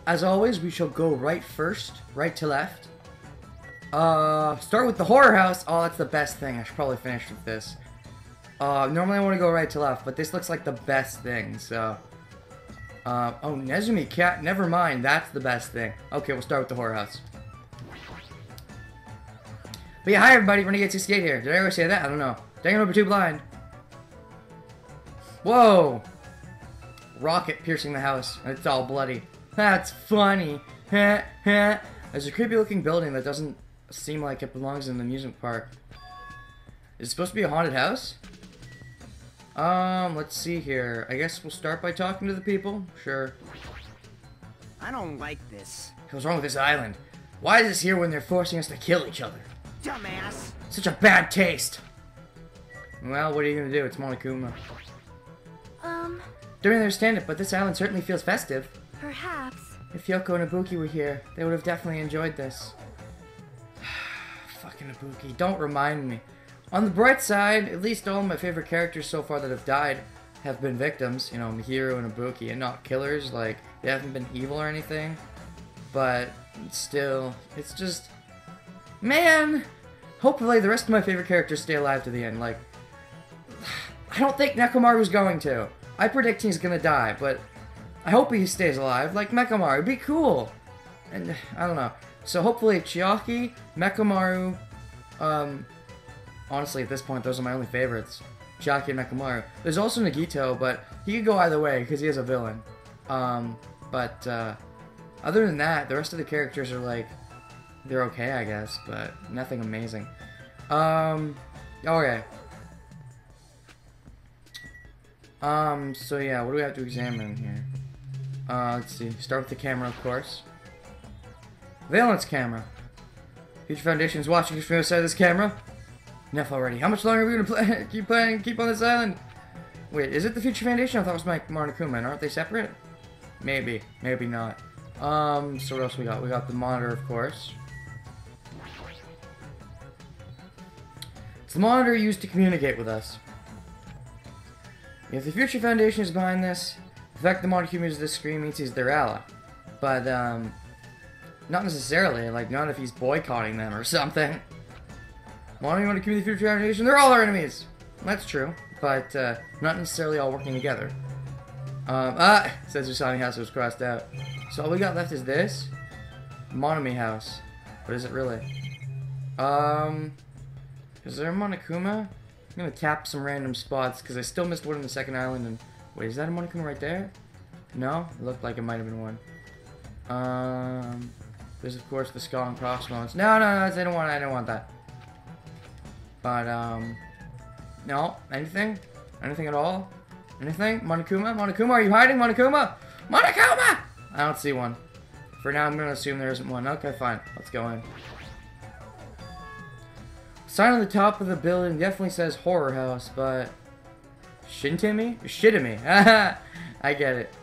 as always, we shall go right first, right to left. Start with the horror house. Oh, that's the best thing. I should probably finish with this. Normally I want to go right to left, but this looks like the best thing, so... oh, Nezumi cat, never mind, that's the best thing. Okay, we'll start with the horror house. But yeah, hi everybody, Renegade 68 here. Did I ever say that? I don't know. Danganronpa 2 blind. Whoa! Rocket piercing the house, and it's all bloody. That's funny. There's a creepy looking building that doesn't seem like it belongs in an amusement park. Is it supposed to be a haunted house? Let's see here. I guess we'll start by talking to the people. Sure. I don't like this. What's wrong with this island? Why is this here when they're forcing us to kill each other? Dumbass. Such a bad taste. Well, what are you gonna do? It's Monokuma. Don't understand it, but this island certainly feels festive. Perhaps. If Yoko and Ibuki were here, they would have definitely enjoyed this. Fucking Ibuki, don't remind me. On the bright side, at least all of my favorite characters so far that have died have been victims, you know, Mihiru and Ibuki, and not killers, like, they haven't been evil or anything. But, still, it's just... Man! Hopefully the rest of my favorite characters stay alive to the end, like... I don't think Nekomaru's going to. I predict he's gonna die, but I hope he stays alive, like Mekamaru, it'd be cool! And, I don't know. So hopefully Chiaki, Mekamaru, honestly, at this point, those are my only favorites. Chiaki and Mekamaru. There's also Nagito, but he could go either way, because he is a villain. Other than that, the rest of the characters are, like, they're okay, I guess, but nothing amazing. Okay. So yeah, what do we have to examine here? Let's see. Start with the camera, of course. Valence camera. Future Foundation is watching us from outside this camera. Enough already. How much longer are we gonna keep on this island? Wait, is it the Future Foundation? I thought it was Mike Monokuma, and aren't they separate? Maybe. Maybe not. So what else we got? We got the monitor, of course. It's the monitor used to communicate with us. If the Future Foundation is behind this, the fact that Monokuma uses this screen means he's their ally. But, not necessarily, like, not if he's boycotting them or something. Monomi and Monokuma, the Future Foundation, they're all our enemies! That's true, but, not necessarily all working together. Says Usami House was crossed out. So all we got left is this. Monomi House. But is it really? Is there a Monokuma? I'm gonna tap some random spots, because I still missed one in the second island, and... Wait, is that a Monokuma right there? No? It looked like it might have been one. There's of course the skull and crossbones. No, I don't want that. But, no, anything? Anything at all? Anything? Monokuma? Monokuma, are you hiding? Monokuma? Monokuma! I don't see one. For now, I'm gonna assume there isn't one. Okay, fine. Let's go in. Sign on the top of the building definitely says horror house, but... Shintimi? Shitimi. Haha! I get it.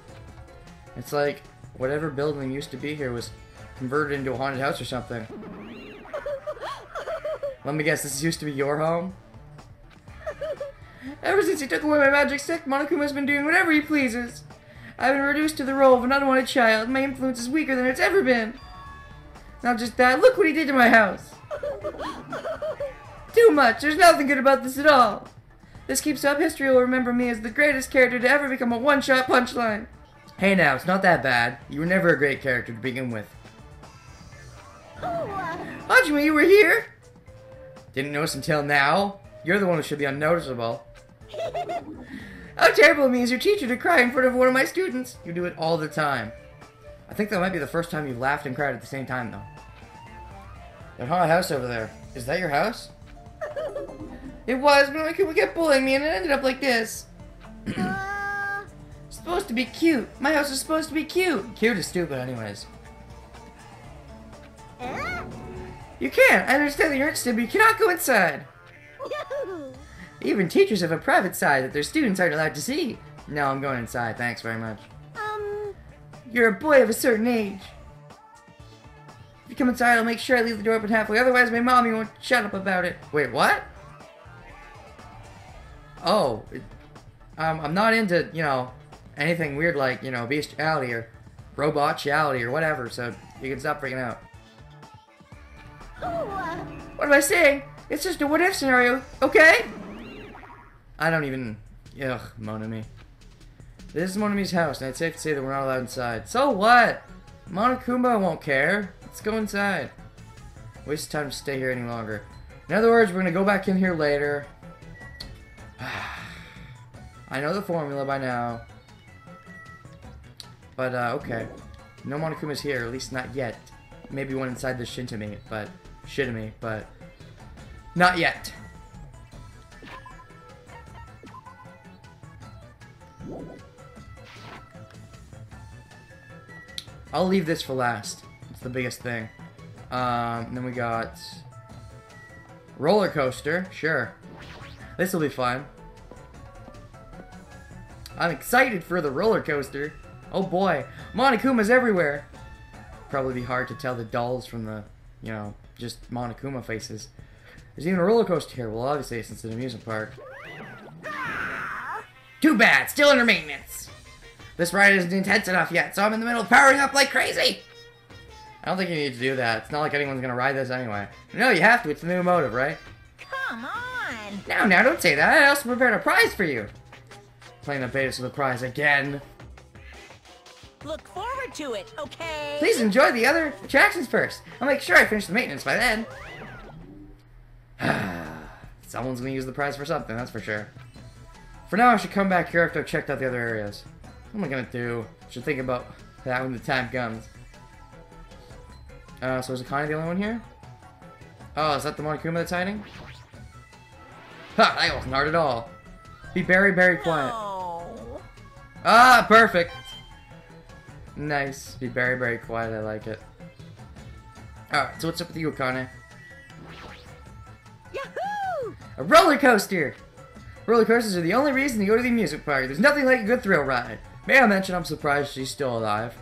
It's like, whatever building used to be here was converted into a haunted house or something. Let me guess, this used to be your home? Ever since he took away my magic stick, Monokuma has been doing whatever he pleases. I've been reduced to the role of an unwanted child. My influence is weaker than it's ever been. Not just that, look what he did to my house. Too much. There's nothing good about this at all. This keeps up, history will remember me as the greatest character to ever become a one-shot punchline. Hey now, it's not that bad. You were never a great character to begin with. Hajime, you were here? Didn't notice until now. You're the one who should be unnoticeable. How terrible of me as your teacher to cry in front of one of my students. You do it all the time. I think that might be the first time you've laughed and cried at the same time, though. That haunted house over there. Is that your house? It was, but we kept bullying me and it ended up like this. It's supposed to be cute. My house is supposed to be cute. Cute is stupid anyways. You can't. I understand that you're interested, but you cannot go inside. Even teachers have a private side that their students aren't allowed to see. No, I'm going inside. Thanks very much. You're a boy of a certain age. If you come inside, I'll make sure I leave the door open halfway. Otherwise, my mommy won't shut up about it. Wait, what? Oh. I'm not into, you know, anything weird like, you know, bestiality or robotchiality or whatever, so you can stop freaking out. What am I saying? It's just a what-if scenario, okay? I don't even... Ugh, Monomi. This is Monomi's house, and it's safe to say that we're not allowed inside. So what? Monokuma won't care. Let's go inside. Waste of time to stay here any longer. In other words, we're gonna go back in here later. I know the formula by now. But, okay. No Monokuma's here, at least not yet. Maybe one inside the Shitami, but not yet. I'll leave this for last. It's the biggest thing. Then we got roller coaster. Sure, this will be fun. I'm excited for the roller coaster. Oh boy, Monokuma's everywhere. Probably be hard to tell the dolls from the, you know, just Monokuma faces. There's even a roller coaster here. Well, obviously, since it's an amusement park. Too bad, still under maintenance. This ride isn't intense enough yet, so I'm in the middle of powering up like crazy. I don't think you need to do that. It's not like anyone's gonna ride this anyway. No, you have to. It's the new motive, right? Come on. Now, don't say that. I also prepared a prize for you. Playing the beta for the prize again. Look forward to it, okay? Please enjoy the other attractions first. I'll make sure I finish the maintenance by then. Someone's gonna use the prize for something, that's for sure. For now, I should come back here after I've checked out the other areas. What am I gonna do? Should think about that when the time comes. So is Akane the only one here? Oh, is that the Monokuma that's hiding? Ha! That wasn't hard at all. Be very, very quiet. No. Ah, perfect! Nice. Be very, very quiet. I like it. Alright, so what's up with you, Akane? Yahoo! A roller coaster! Roller coasters are the only reason to go to the amusement park. There's nothing like a good thrill ride. May I mention I'm surprised she's still alive.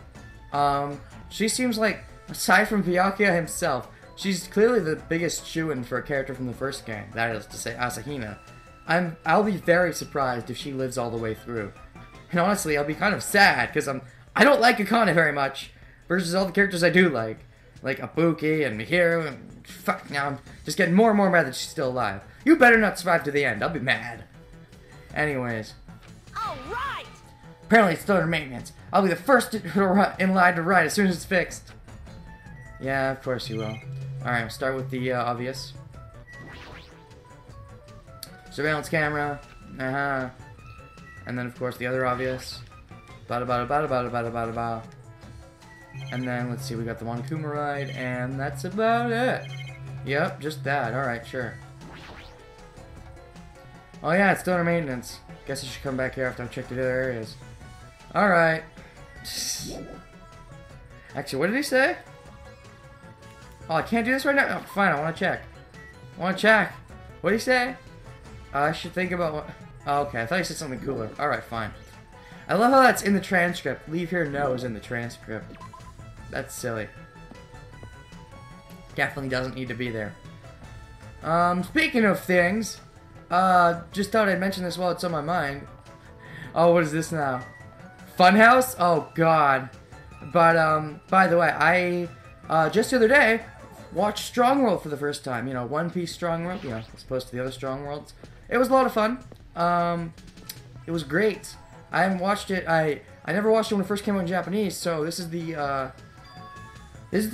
She seems like, aside from Byakuya himself, she's clearly the biggest shoo-in for a character from the first game. That is to say, Asahina. I'll be very surprised if she lives all the way through. And honestly, I'll be kind of sad, because I don't like Akane very much, versus all the characters I do like Ibuki and Mihiru, and fuck, now I'm just getting more and more mad that she's still alive. You better not survive to the end, I'll be mad. Anyways. Alright! Apparently it's still under maintenance. I'll be the first in line to ride as soon as it's fixed. Yeah, of course you will. Alright, we'll start with the obvious. Surveillance camera. And then, of course, the other obvious. Bada bada bada bada bada bada bada. And then, let's see, we got the Monokuma ride, and that's about it. Yep, just that. Alright, sure. Oh yeah, it's still under maintenance. Guess I should come back here after I've checked the other areas. Alright. Actually, what did he say? Oh, I can't do this right now? Oh, fine, I want to check. What did he say? I should think about what... Oh, okay, I thought he said something cooler. Alright, fine. I love how that's in the transcript. Leave here no is in the transcript. That's silly. Definitely doesn't need to be there. Speaking of things, just thought I'd mention this while it's on my mind. Oh, what is this now? Funhouse? Oh, God. But, by the way, I, just the other day, watched Strong World for the first time. You know, One Piece Strong World, you know, as opposed to the other Strong Worlds. It was a lot of fun. It was great. I haven't watched it, I never watched it when it first came out in Japanese, so this is the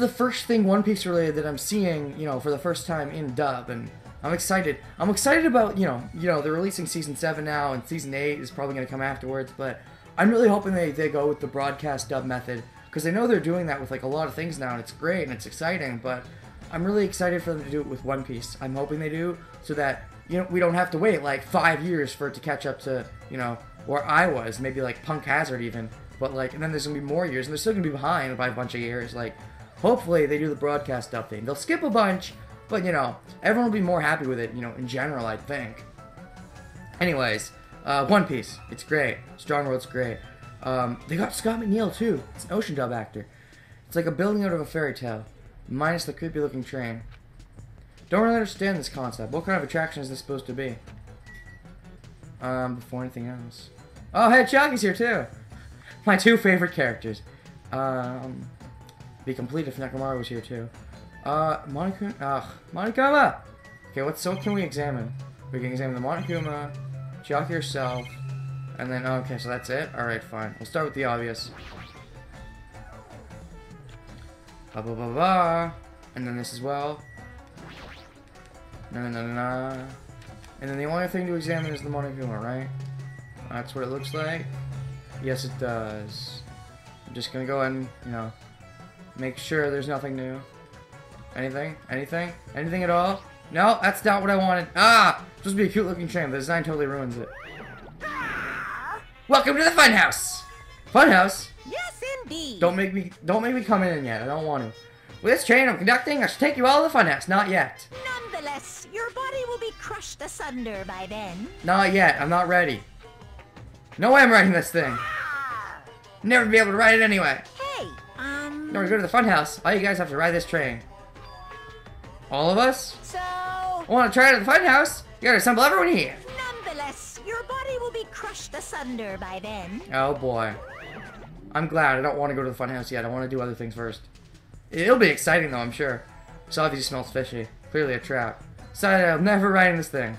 first thing One Piece related that I'm seeing, you know, for the first time in dub, and I'm excited. I'm excited about, you know, they're releasing Season 7 now, and Season 8 is probably going to come afterwards, but I'm really hoping they go with the broadcast dub method, because I know they're doing that with, like, a lot of things now, and it's great, and it's exciting, but I'm really excited for them to do it with One Piece. I'm hoping they do, so that, you know, we don't have to wait, like, 5 years for it to catch up to, you know, where I was, maybe, like, Punk Hazard even, but, like, and then there's going to be more years, and they're still going to be behind by a bunch of years, like, hopefully they do the broadcast dub thing. They'll skip a bunch, but, you know, everyone will be more happy with it, you know, in general, I think. Anyways, One Piece, it's great. Strong World's great. They got Scott McNeil, too. It's an ocean dub actor. It's like a building out of a fairy tale, minus the creepy-looking train. Don't really understand this concept. What kind of attraction is this supposed to be? Before anything else. Oh, hey, Chucky's here, too! My two favorite characters. be complete if Nekomaru was here too. Monokuma! Okay, what can we examine? We can examine the Monokuma, Chiaki herself, and then, okay, so that's it? Alright, fine. We'll start with the obvious. Ba ba ba ba. And then this as well. Na na na na. And then the only thing to examine is the Monokuma, right? That's what it looks like. Yes, it does. I'm just gonna go ahead and, you know, make sure there's nothing new. Anything? Anything? Anything at all? No, that's not what I wanted. Ah! It's supposed to be a cute looking train. The design totally ruins it. Welcome to the funhouse! Funhouse? Yes, indeed. Don't make me come in yet. I don't want to. With this train I'm conducting, I should take you all to the funhouse. Not yet. Nonetheless, your body will be crushed asunder by then. Not yet. I'm not ready. No way I'm riding this thing. Never be able to ride it anyway. Hey, No, we go to the funhouse. All you guys have to ride this train. All of us? So... Want to try it at the funhouse? You gotta assemble everyone here. Nonetheless, your body will be crushed asunder by then. Oh boy. I'm glad. I don't want to go to the funhouse yet. I want to do other things first. It'll be exciting though, I'm sure. This obviously smells fishy. Clearly a trap. Decided I'm never riding this thing.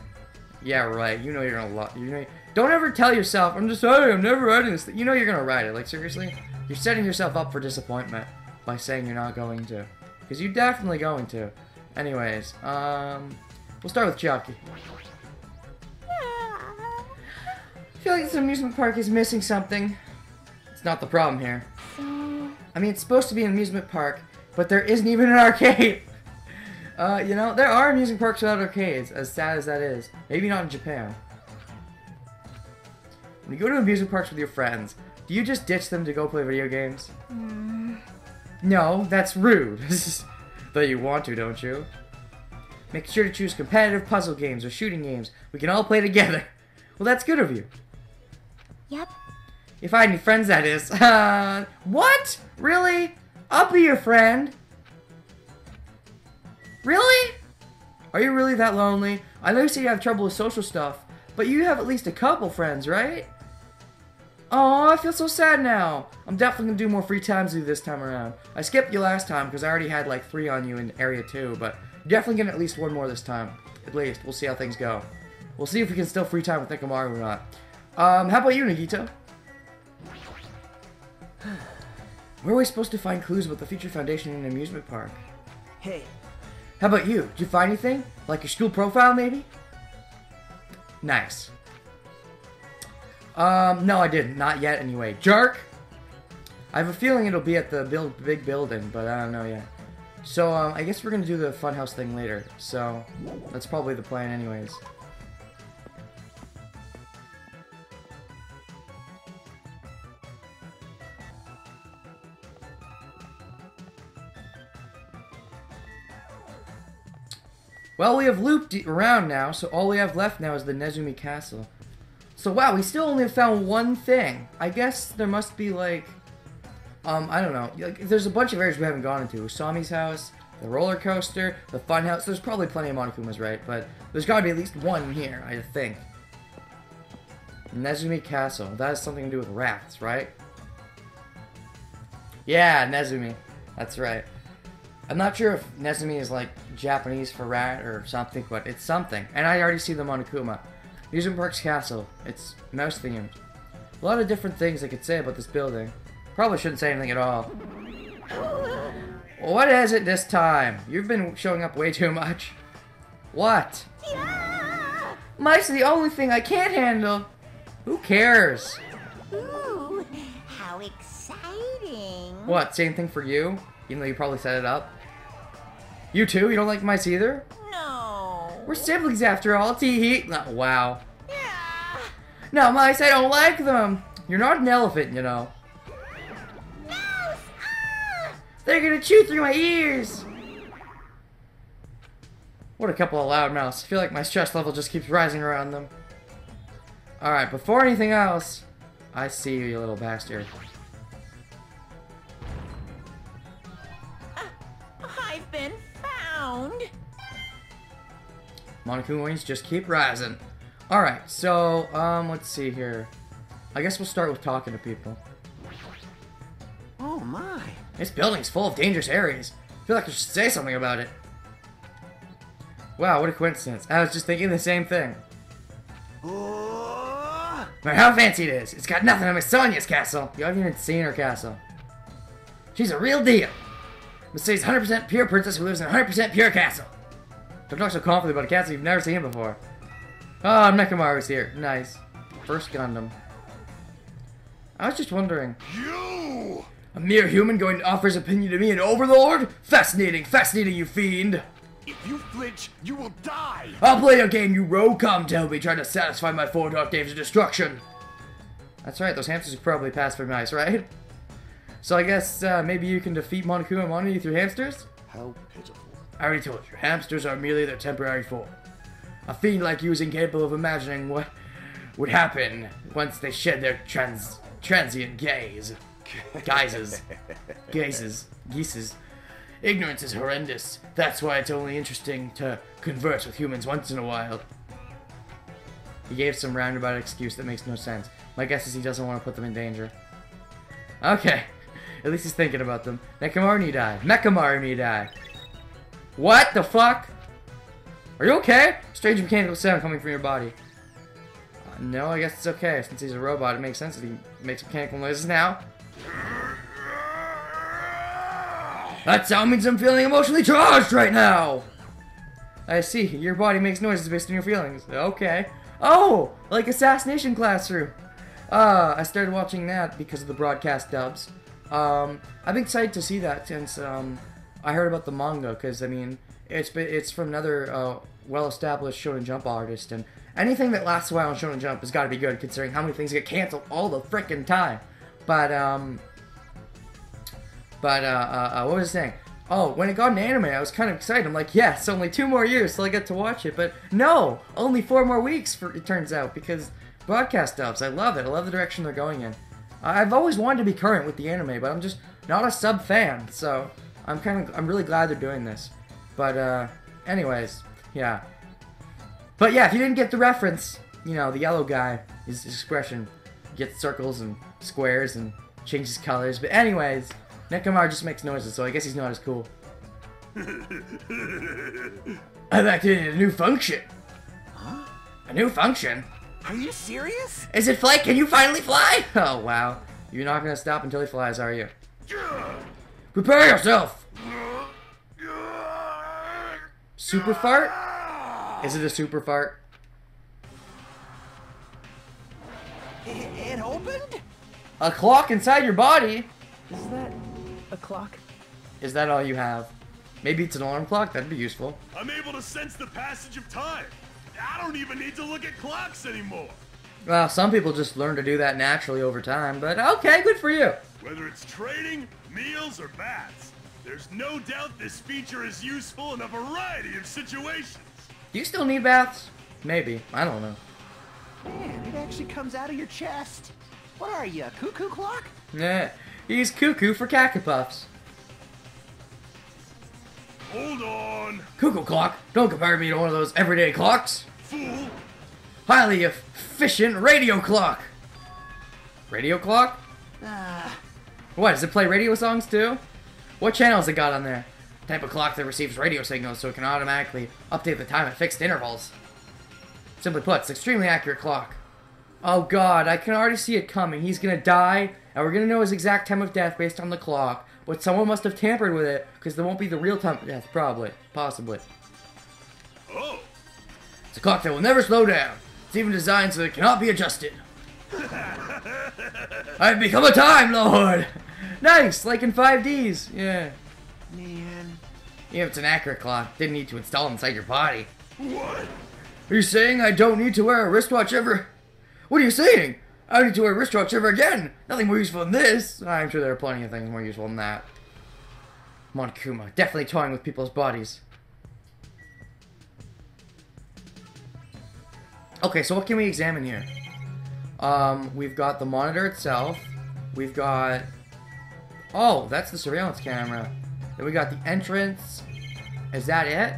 Yeah, right. You know you're gonna don't ever tell yourself, I'm never riding this thing. You know you're gonna ride it. Like, seriously? You're setting yourself up for disappointment by saying you're not going to. Because you're definitely going to. Anyways, we'll start with Chiaki. I feel like this amusement park is missing something. It's not the problem here. I mean, it's supposed to be an amusement park, but there isn't even an arcade. You know, there are amusement parks without arcades, as sad as that is. Maybe not in Japan. When you go to amusement parks with your friends, do you just ditch them to go play video games? No, that's rude. Though you want to, don't you? Make sure to choose competitive puzzle games or shooting games. We can all play together. Well, that's good of you. Yep. If I had any friends, that is. What? Really? I'll be your friend. Really? Are you really that lonely? I know you say you have trouble with social stuff, but you have at least a couple friends, right? Oh, I feel so sad now. I'm definitely gonna do more free times with you this time around. I skipped you last time because I already had like 3 on you in Area 2, but you're definitely getting at least 1 more this time. At least. We'll see how things go. We'll see if we can still free time with Nekomaru or not. How about you, Nagito? Where are we supposed to find clues about the future foundation in an amusement park? Hey. How about you? Did you find anything? Like your school profile, maybe? Nice. No, I didn't. Not yet, anyway. Jerk! I have a feeling it'll be at the big building, but I don't know yet. So, I guess we're gonna do the funhouse thing later. So, that's probably the plan anyways. Well, we have looped around now, so all we have left now is the Nezumi Castle. So wow, we still only have found 1 thing. I guess there must be like, I don't know. Like, there's a bunch of areas we haven't gone into. Usami's house, the roller coaster, the fun house. There's probably plenty of Monokumas, right? But there's got to be at least 1 here, I think. Nezumi Castle. That has something to do with rats, right? Yeah, Nezumi. That's right. I'm not sure if Nezumi is like Japanese for rat or something, but it's something. And I already see the Monokuma. Amusement Park's castle. It's mouse themed. A lot of different things I could say about this building. Probably shouldn't say anything at all. What is it this time? You've been showing up way too much. What? Yeah! Mice are the only thing I can't handle. Who cares? Ooh, how exciting. What, same thing for you? Even though you probably set it up? You too? You don't like mice either? No. We're siblings after all, tee-hee. Oh, wow. Yeah. No, mice, I don't like them. You're not an elephant, you know. Mouse! Ah! They're gonna chew through my ears. What a couple of loudmouths. I feel like my stress level just keeps rising around them. Alright, before anything else, I see you, you little bastard. I've been found. Monokuma wings just keep rising. Alright, so, let's see here. I guess we'll start with talking to people. Oh my. This building's full of dangerous areas. I feel like I should say something about it. Wow, what a coincidence. I was just thinking the same thing. No matter how fancy it is, it's got nothing on Miss Sonia's castle. You haven't even seen her castle. She's a real deal. Miss Sonia's 100% pure princess who lives in a 100% pure castle. Don't talk so confidently about a castle you've never seen before. Oh, Nekomaru's here. Nice. First Gundam. I was just wondering. You! A mere human going to offer his opinion to me, an overlord? Fascinating, fascinating, you fiend. If you flinch, you will die! I'll play a game, you rogue. Come tell me, trying to satisfy my 4 dark days of destruction. That's right, those hamsters probably pass for nice, right? So I guess maybe you can defeat Monokuma and Monomi through hamsters? How pitiful. I already told you, hamsters are merely their temporary form. A fiend like you is incapable of imagining what would happen once they shed their transient gaze. Geeses. Ignorance is horrendous. That's why it's only interesting to converse with humans once in a while. He gave some roundabout excuse that makes no sense. My guess is he doesn't want to put them in danger. Okay. At least he's thinking about them. Nekomaru need die. Mechamaru need die. What the fuck? Are you okay? Strange mechanical sound coming from your body. No, I guess it's okay. Since he's a robot, it makes sense that he makes mechanical noises now. That sound means I'm feeling emotionally charged right now! I see. Your body makes noises based on your feelings. Okay. Oh! Like Assassination Classroom! I started watching that because of the broadcast dubs. I'm excited to see that since, I heard about the manga, because, I mean, it's from another, well-established Shonen Jump artist, and anything that lasts a while on Shonen Jump has got to be good, considering how many things get canceled all the frickin' time. But, what was I saying? Oh, when it got an anime, I was kind of excited. I'm like, yes, only 2 more years till I get to watch it. But no, only 4 more weeks, it turns out, because broadcast dubs, I love it. I love the direction they're going in. I've always wanted to be current with the anime, but I'm just not a sub fan, so I'm really glad they're doing this. But, anyways, yeah. But yeah, if you didn't get the reference, you know, the yellow guy, his expression gets circles and squares and changes colors. But anyways, Nekomaru just makes noises, so I guess he's not as cool. I've activated a new function. Huh? A new function? Are you serious? Is it flight? Can you finally fly? Oh, wow. You're not gonna stop until he flies, are you? Prepare yourself! Super fart? Is it a super fart? It opened? A clock inside your body? Is that a clock? Is that all you have? Maybe it's an alarm clock? That'd be useful. I'm able to sense the passage of time. I don't even need to look at clocks anymore. Well, some people just learn to do that naturally over time, but okay, good for you. Whether it's trading, meals, or baths, there's no doubt this feature is useful in a variety of situations. Do you still need baths? Maybe. I don't know. Man, it actually comes out of your chest. What are you, a cuckoo clock? Nah, he's cuckoo for Cackapuffs. Hold on. Cuckoo clock? Don't compare me to one of those everyday clocks. Fool. Highly efficient radio clock. Radio clock? What, does it play radio songs too? What channels it got on there? Type of clock that receives radio signals so it can automatically update the time at fixed intervals. Simply put, it's an extremely accurate clock. Oh god, I can already see it coming. He's gonna die, and we're gonna know his exact time of death based on the clock. But someone must have tampered with it, because there won't be the real time of death, probably. Possibly. Oh. It's a clock that will never slow down. It's even designed so that it cannot be adjusted. I've become a Time Lord! Nice, like in 5Ds, yeah. Man. Yeah, it's an accurate clock. Didn't need to install inside your body. What? Are you saying I don't need to wear a wristwatch ever? What are you saying? I don't need to wear a wristwatch ever again. Nothing more useful than this. I'm sure there are plenty of things more useful than that. Monokuma, definitely toying with people's bodies. Okay, so what can we examine here? We've got the monitor itself. We've got... Oh, that's the surveillance camera. Then we got the entrance. Is that it?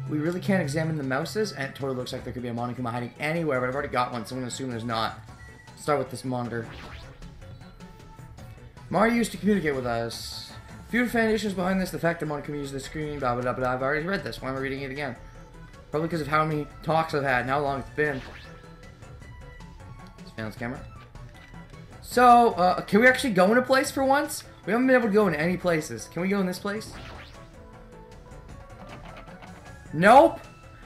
We really can't examine the mouses, and it totally looks like there could be a Monokuma hiding anywhere, but I've already got one, so I'm going to assume there's not. Start with this monitor. Mario used to communicate with us. Few foundations behind this, the fact that Monomi uses the screen, blah blah blah. I've already read this. Why am I reading it again? Probably because of how many talks I've had and how long it's been. Silence camera. So, can we actually go in a place for once? We haven't been able to go in any places. Can we go in this place? Nope!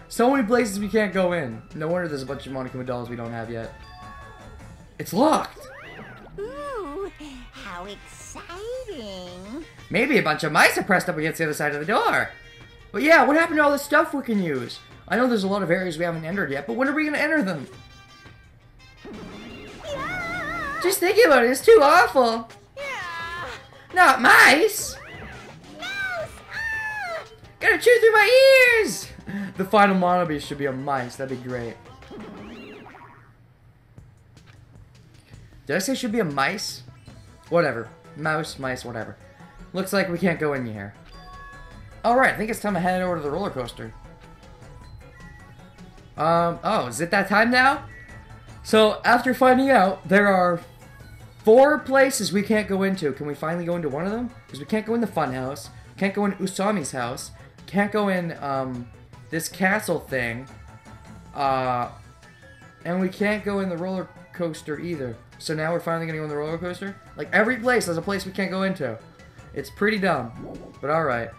So many places we can't go in. No wonder there's a bunch of Monokuma dolls we don't have yet. It's locked! Ooh, how exciting. Maybe a bunch of mice are pressed up against the other side of the door. But yeah, what happened to all the stuff we can use? I know there's a lot of areas we haven't entered yet, but when are we going to enter them? Yeah. Just thinking about it, it's too awful. Yeah. Not mice! Mouse. Ah. Gotta chew through my ears! The final Monomi should be a mice, that'd be great. Did I say should be a mice? Whatever. Mouse, mice, whatever. Looks like we can't go in here. Alright, I think it's time to head over to the roller coaster. Oh, is it that time now? So, after finding out, there are 4 places we can't go into. Can we finally go into one of them? Because we can't go in the fun house, can't go in Usami's house, can't go in, this castle thing, and we can't go in the roller coaster either. So now we're finally gonna go in the roller coaster? Like, every place has a place we can't go into. It's pretty dumb, but alright.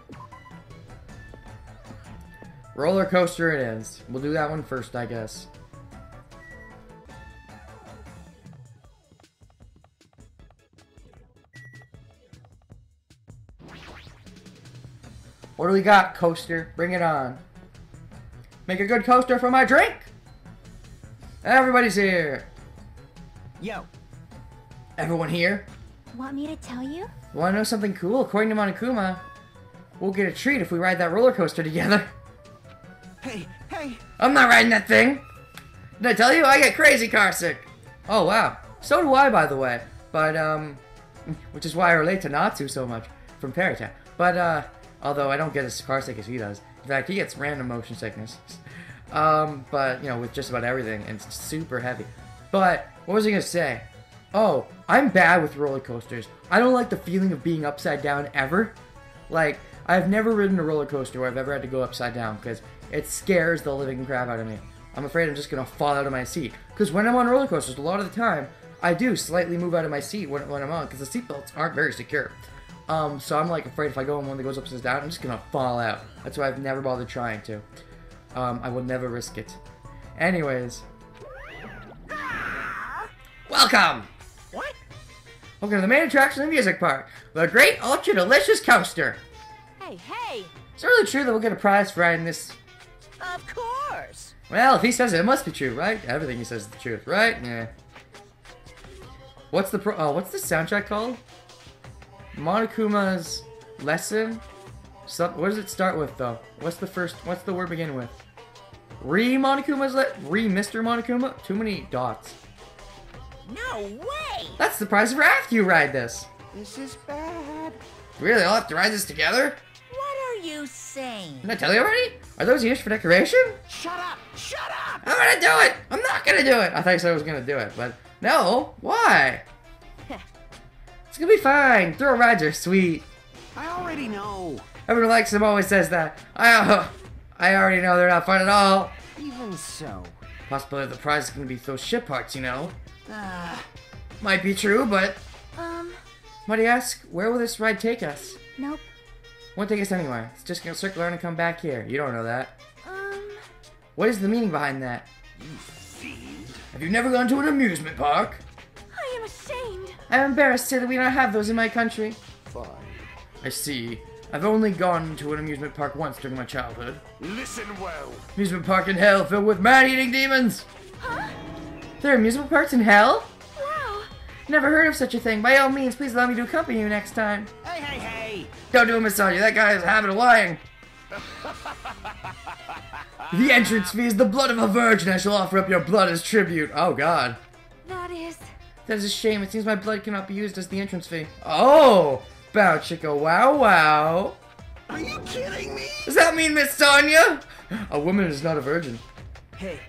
Roller coaster it is. We'll do that one first, I guess. What do we got, coaster? Bring it on. Make a good coaster for my drink! Everybody's here! Yo. Everyone here? Want me to tell you? Want to know something cool? According to Monokuma, we'll get a treat if we ride that roller coaster together. Hey, hey. I'm not riding that thing! Did I tell you? I get crazy car sick! Oh, wow. So do I, by the way. But, which is why I relate to Natsu so much from Fairy Tail. But, although I don't get as car sick as he does. In fact, he gets random motion sickness. But, you know, with just about everything, and it's super heavy. But, what was I gonna say? Oh, I'm bad with roller coasters. I don't like the feeling of being upside down ever. Like, I've never ridden a roller coaster where I've ever had to go upside down, because it scares the living crap out of me. I'm afraid I'm just gonna fall out of my seat. Because when I'm on roller coasters, a lot of the time, I do slightly move out of my seat when I'm on, because the seatbelts aren't very secure. So I'm like afraid if I go in one that goes upside down, I'm just gonna fall out. That's why I've never bothered trying to. I will never risk it. Anyways. Welcome! What? Welcome to the main attraction of the music park, the Great Ultra Delicious Coaster. Hey, hey. Is it really true that we'll get a prize for riding this? Of course. Well, if he says it, it must be true, right? Everything he says is the truth, right? Yeah. What's the what's the soundtrack called? Monokuma's lesson? What does it start with, though? What's the word begin with? Monokuma's Mr. Monokuma? Too many dots. No way. That's the prize for after you ride this. This is bad. Really, I'll have to ride this together? What are you saying? Did I tell you already? Are those used for decoration? Shut up! Shut up! I'm gonna do it! I'm not gonna do it! I thought you said I was gonna do it, but no. Why? It's gonna be fine. Thrill rides are sweet. I already know. Everyone who likes them always says that. I already know they're not fun at all. Even so. Possibility the prize is gonna be those ship parts, you know? Ah. Might be true, but... Why do you ask? Where will this ride take us? Nope. Won't take us anywhere. It's just gonna circle around and come back here. You don't know that. What is the meaning behind that? You fiend. Have you never gone to an amusement park? I am ashamed. I'm embarrassed to say that we don't have those in my country. Fine. I see. I've only gone to an amusement park once during my childhood. Listen well. Amusement park in hell filled with man-eating demons. Huh? There are amusement parks in hell? Wow. Never heard of such a thing. By all means, please allow me to accompany you next time. Hey, hey, hey! Don't do it, Miss Sonia. That guy has a habit of lying. The entrance fee is the blood of a virgin. I shall offer up your blood as tribute. Oh, God. That is... That is a shame. It seems my blood cannot be used as the entrance fee. Oh! Bow chicka wow wow. Are you kidding me? Does that mean Miss Sonia? A woman is not a virgin. Hey.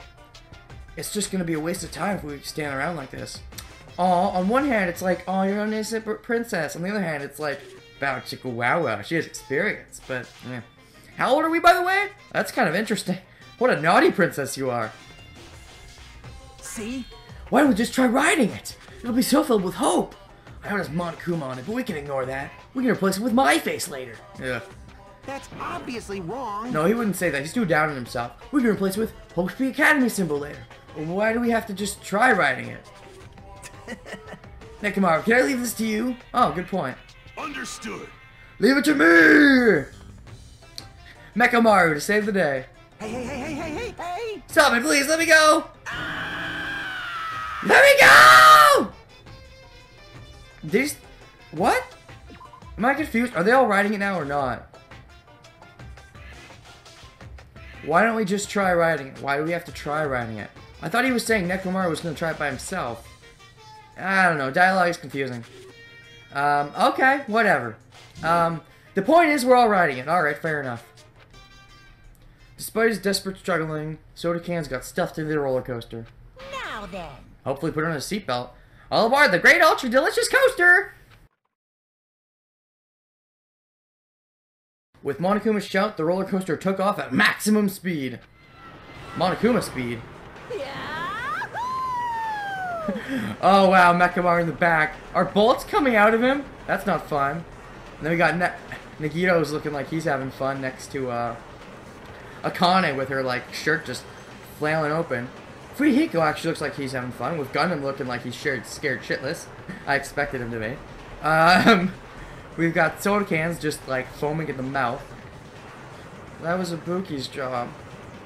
It's just gonna be a waste of time if we stand around like this. on one hand, it's like, oh, you're an innocent princess. On the other hand, it's like, bow chicka wow wow. She has experience, but, yeah. How old are we, by the way? That's kind of interesting. What a naughty princess you are. See? Why don't we just try riding it? It'll be so filled with hope. I know there's Monokuma on it, but we can ignore that. We can replace it with my face later. Yeah. That's obviously wrong. No, he wouldn't say that. He's too down on himself. We can replace it with Hope Speed Academy symbol later. Why do we have to just try riding it? Nekomaru, can I leave this to you? Oh, good point. Understood. Leave it to me! Nekomaru to save the day. Hey! Stop it, please. Let me go. Let me go! These... What? Am I confused? Are they all riding it now or not? Why don't we just try riding it? Why do we have to try riding it? I thought he was saying Nekomaru was going to try it by himself. I don't know. Dialogue is confusing. Okay. Whatever. The point is we're all riding it. Alright, fair enough. Despite his desperate struggling, Soda Can's got stuffed into the roller coaster. Now then. Hopefully put on a seatbelt. All aboard the great ultra delicious coaster! With Monokuma's shout, the roller coaster took off at maximum speed. Monokuma speed. Oh wow, Nekomaru in the back. Are bolts coming out of him? That's not fun. And then we got Nagito's looking like he's having fun next to Akane with her like shirt just flailing open. Fuyuhiko actually looks like he's having fun, with Gundam looking like he's scared shitless. I expected him to be. We've got soda cans just like foaming at the mouth. That was Ibuki's job.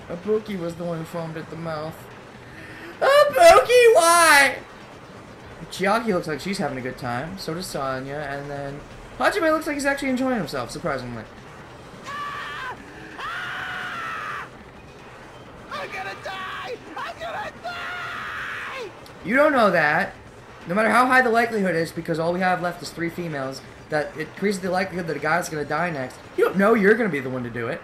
Ibuki was the one who foamed at the mouth. Ibuki, why? Chiaki looks like she's having a good time. So does Sonya, and then Hajime looks like he's actually enjoying himself, surprisingly. I'm gonna die! You don't know that. No matter how high the likelihood is, because all we have left is 3 females, that it increases the likelihood that a guy's gonna die next. You don't know you're gonna be the one to do it.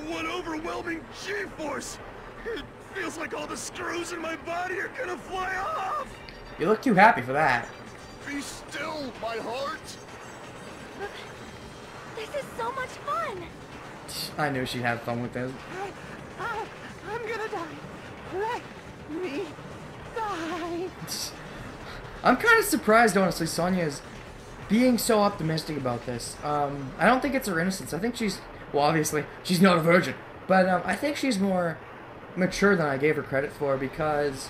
What overwhelming G-force! It feels like all the screws in my body are gonna fly off! You look too happy for that. Be still, my heart! This is so much fun. I knew she'd have fun with this. I'm gonna die. Let me die. I'm kind of surprised, honestly, Sonya is being so optimistic about this. I don't think it's her innocence. I think she's, well, obviously, she's not a virgin. But I think she's more mature than I gave her credit for, because,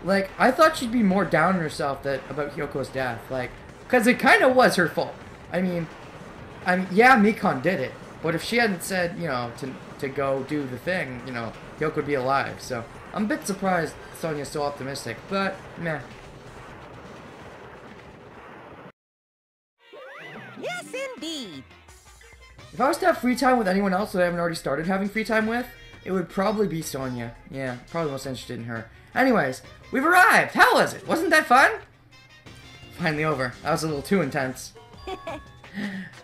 like, I thought she'd be more down on herself about Hyoko's death. Like, because it kind of was her fault. I mean, yeah, Mikon did it. But if she hadn't said, you know, to go do the thing, you know, Hyoko would be alive. So, I'm a bit surprised Sonya's so optimistic, but, meh. Yes, indeed. If I was to have free time with anyone else that I haven't already started having free time with, it would probably be Sonya. Yeah, probably most interested in her. Anyways, we've arrived! How was it? Wasn't that fun? Finally over. That was a little too intense.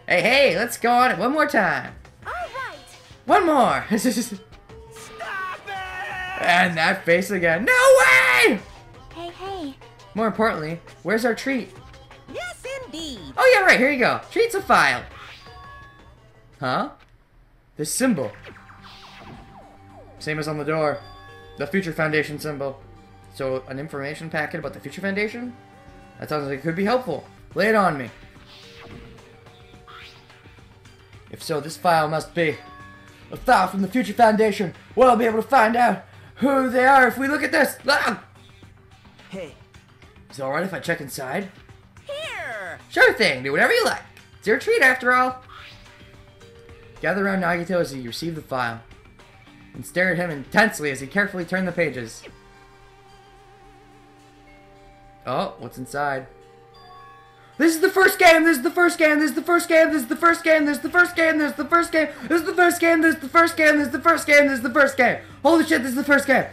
Hey, let's go on it one more time. Alright. One more! Stop it! And that face again. No way! Hey. More importantly, where's our treat? Yes, indeed. Oh yeah, right, here you go. Treat's a file. Huh? This symbol. Same as on the door. The Future Foundation symbol. So, an information packet about the Future Foundation? That sounds like it could be helpful. Lay it on me. If so, this file must be a file from the Future Foundation. We'll be able to find out who they are if we look at this. Ah! Hey. Is it alright if I check inside? Here. Sure thing, do whatever you like. It's your treat after all. Gather around Nagito as he received the file, and stare at him intensely as he carefully turned the pages. Oh, what's inside? This is the first game! This is the first game! This is the first game! This is the first game! This is the first game! This is the first game! This is the first game! This is the first game! This is the first game! This is the first game! Holy shit, this is the first game!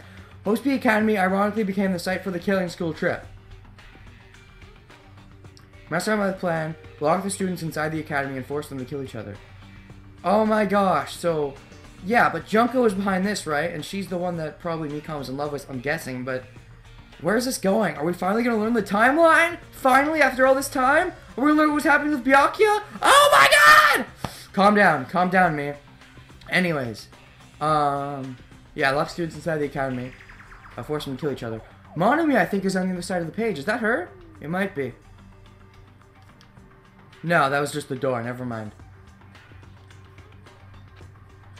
Host B Academy ironically became the site for the killing school trip. Mastermind by the plan, lock the students inside the academy and force them to kill each other. Oh my gosh, so... Yeah, but Junko is behind this, right? And she's the one that probably Mikon was in love with, I'm guessing, but... Where is this going? Are we finally going to learn the timeline? Finally, after all this time? Are we going to learn what's happening with Byakuya? Oh my god! Calm down, me. Anyways, yeah, lock students inside the academy. Force them to kill each other. Monomi, I think, is on the other side of the page. Is that her? It might be. No, that was just the door. Never mind.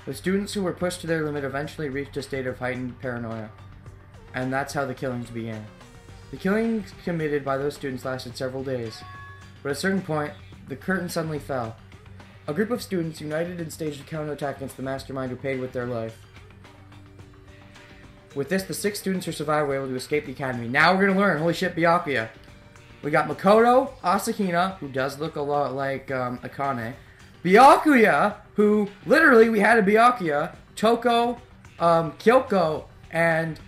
The students who were pushed to their limit eventually reached a state of heightened paranoia. And that's how the killings began. The killings committed by those students lasted several days. But at a certain point, the curtain suddenly fell. A group of students united and staged a counterattack against the mastermind who paid with their life. With this, the 6 students who survived were able to escape the academy. Now we're going to learn. Holy shit, Byakuya. We got Makoto, Asahina, who does look a lot like Akane. Byakuya, who literally we had a Byakuya. Toko, Kyoko, and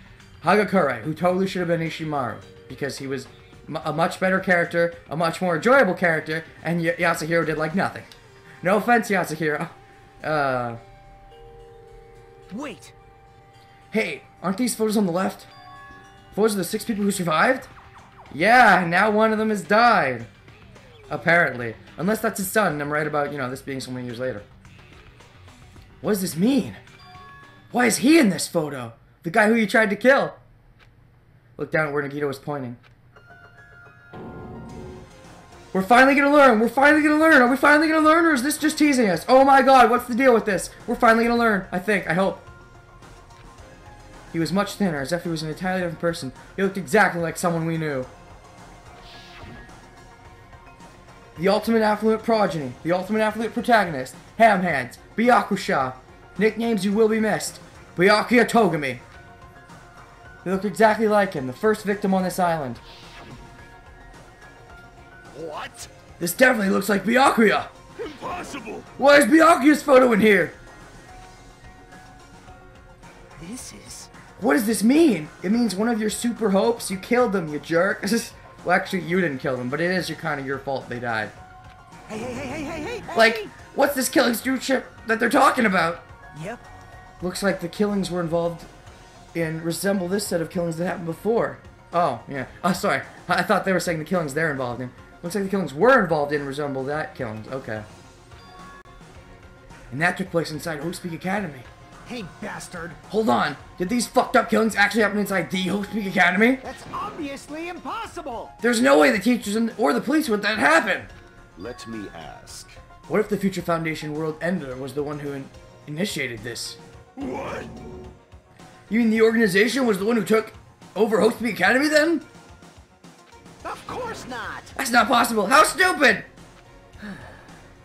Hagakure, who totally should have been Ishimaru. Because he was a much better character, a much more enjoyable character, and Yasuhiro did like nothing. No offense, Yasuhiro. Wait. Hey, aren't these photos on the left? Photos of the 6 people who survived? Yeah, now one of them has died. Apparently. Unless that's his son, and I'm right about, this being so many years later. What does this mean? Why is he in this photo? The guy who you tried to kill. Look down at where Nagito was pointing. We're finally gonna learn! We're finally gonna learn! Are we finally gonna learn, or is this just teasing us? Oh my god, what's the deal with this? We're finally gonna learn, I think, I hope. He was much thinner, as if he was an entirely different person. He looked exactly like someone we knew. The ultimate affluent progeny, the ultimate affluent protagonist, Ham Hands, Byakusha. Nicknames you will be missed. Byakuya Togami. He looked exactly like him, the first victim on this island. What? This definitely looks like Byakuya! Impossible! Why is Byakuya's photo in here? This is... What does this mean? It means one of your super hopes, you killed them, you jerk. Well, actually, you didn't kill them, but it is kind of your fault they died. Hey! Like, what's this killing stewardship that they're talking about? Yep. Looks like the killings were involved in resemble this set of killings that happened before. Oh, yeah. Oh, sorry. I thought they were saying the killings they're involved in. Looks like the killings were involved in resemble that killings. Okay. And that took place inside Hope's Academy. Hey, bastard. Hold on. Did these fucked up killings actually happen inside the Hope's Academy? That's obviously impossible. There's no way the teachers or the police would let that happen. Let me ask. What if the Future Foundation World Ender was the one who initiated this? What? You mean the organization was the one who took over Hope's Academy then? Of course not. That's not possible. How stupid!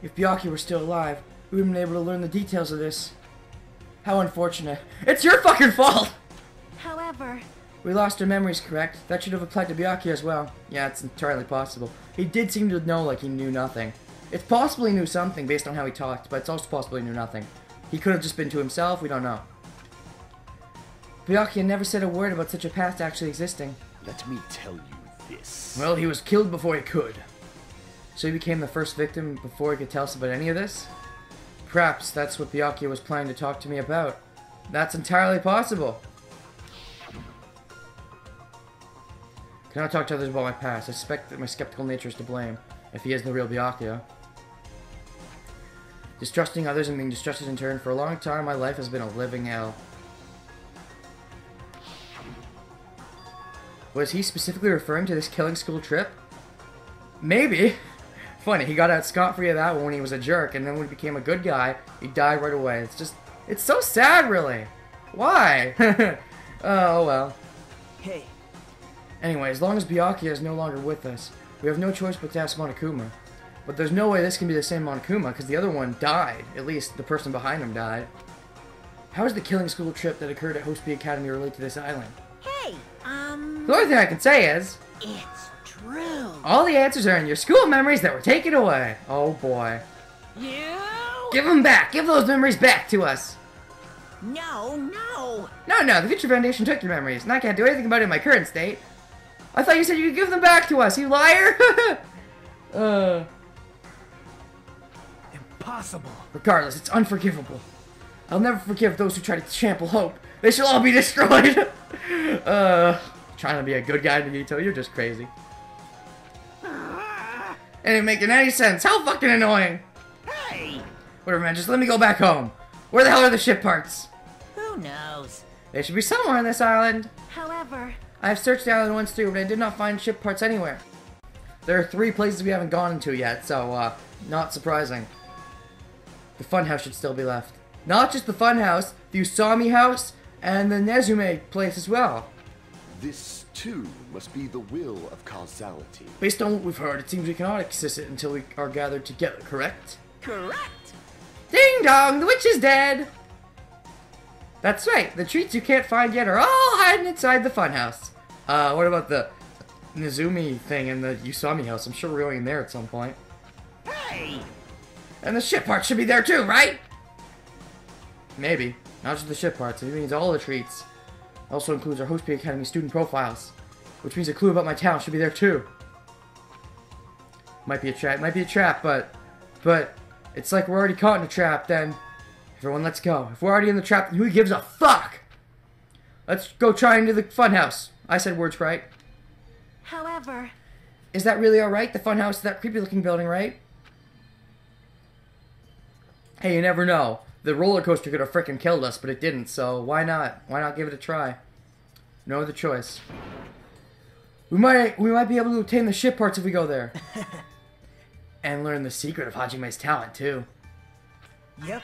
If Byakuya were still alive, we would have been able to learn the details of this. How unfortunate. It's your fucking fault! However, We lost our memories, correct? That should have applied to Byakuya as well. Yeah, it's entirely possible. He did seem to know like he knew nothing. It's possible he knew something based on how he talked, but it's also possible he knew nothing. He could have just been to himself, we don't know. Byakuya never said a word about such a past actually existing. Let me tell you this. Well, he was killed before he could. So he became the first victim before he could tell us about any of this? Perhaps that's what Byakuya was planning to talk to me about. That's entirely possible. Cannot talk to others about my past. I suspect that my skeptical nature is to blame, if he is the real Byakuya. Distrusting others and being distrusted in turn. For a long time, my life has been a living hell. Was he specifically referring to this killing school trip? Maybe. Funny, he got out scot-free of that one when he was a jerk, and then when he became a good guy, he died right away. It's just, it's so sad, really. Why? Oh, well. Hey. Anyway, as long as Byakuya is no longer with us, we have no choice but to ask Monokuma. But there's no way this can be the same Monokuma, because the other one died. At least, the person behind him died. How is the killing school trip that occurred at Hospy Academy relate to this island? Hey, The only thing I can say is, it's true. all the answers are in your school memories that were taken away. Oh boy. You? Give them back! Give those memories back to us! No. No, the Future Foundation took your memories, and I can't do anything about it in my current state. I thought you said you could give them back to us, you liar! Impossible. Regardless, it's unforgivable. I'll never forgive those who try to trample hope. They shall all be destroyed! trying to be a good guy, Nagito. You're just crazy. It ain't making any sense. How fucking annoying. Hey! Whatever, man. Just let me go back home. Where the hell are the ship parts? Who knows? They should be somewhere on this island. However, I have searched the island once through, but I did not find ship parts anywhere. There are 3 places we haven't gone into yet, so, not surprising. The funhouse should still be left. Not just the funhouse, the Usami house, and the Nezumi place as well. This, too, must be the will of causality. Based on what we've heard, it seems we cannot access it until we are gathered together, correct? Correct. Ding dong, the witch is dead! That's right, the treats you can't find yet are all hiding inside the funhouse. What about the Nezumi thing in the Usami house? I'm sure we're going in there at some point. Hey! And the ship parts should be there too, right? Maybe. Not just the ship parts, it means all the treats. Also includes our Host Peak Academy student profiles. Which means a clue about my town should be there too. Might be a trap, but it's like we're already caught in a trap, then everyone let's go. If we're already in the trap, then who gives a fuck? Let's go try into the funhouse. I said words right. however, Is that really alright? The funhouse is that creepy looking building, right? Hey, you never know. The roller coaster could have frickin' killed us, but it didn't, so why not? Why not give it a try? No other choice. We might be able to obtain the ship parts if we go there. And learn the secret of Hajime's talent, too. Yep.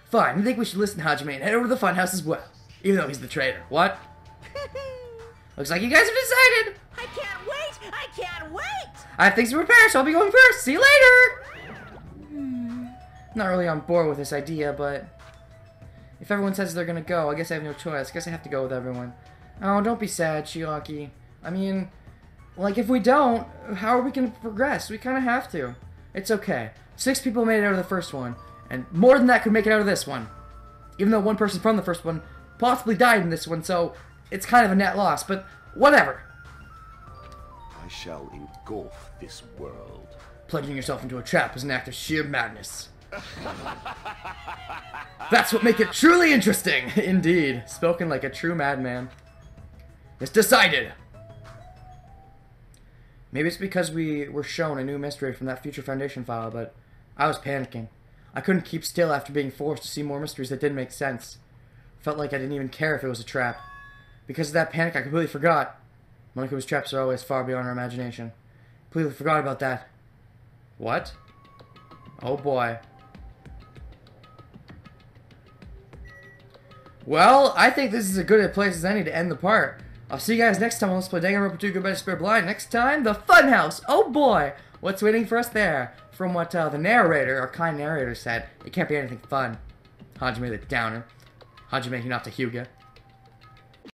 Fine, I think we should listen to Hajime and head over to the funhouse as well. Even though he's the traitor. What? Looks like you guys have decided! I can't wait! I can't wait! I have things to prepare, so I'll be going first. See you later! Not really on board with this idea, but if everyone says they're gonna go, I guess I have no choice. I guess I have to go with everyone. Oh, don't be sad, Chiaki. I mean, like, if we don't, how are we gonna progress? We kinda have to. It's okay. 6 people made it out of the first one, and more than that could make it out of this one. Even though one person from the first one possibly died in this one, so it's kind of a net loss, but whatever. I shall engulf this world. Plunging yourself into a trap is an act of sheer madness. That's what makes it truly interesting! Indeed. Spoken like a true madman. It's decided! Maybe it's because we were shown a new mystery from that Future Foundation file, but I was panicking. I couldn't keep still after being forced to see more mysteries that didn't make sense. Felt like I didn't even care if it was a trap. Because of that panic, I completely forgot. Moniko's traps are always far beyond our imagination. Completely forgot about that. What? Oh boy. Well, I think this is as good a place as any to end the part. I'll see you guys next time on Let's Play Danganronpa 2 Goodbye to Spare Blind. Next time, the Funhouse! Oh boy! What's waiting for us there? From what the narrator, our kind narrator, said, it can't be anything fun. Hajime the Downer. Hajime Hinata Hyuga.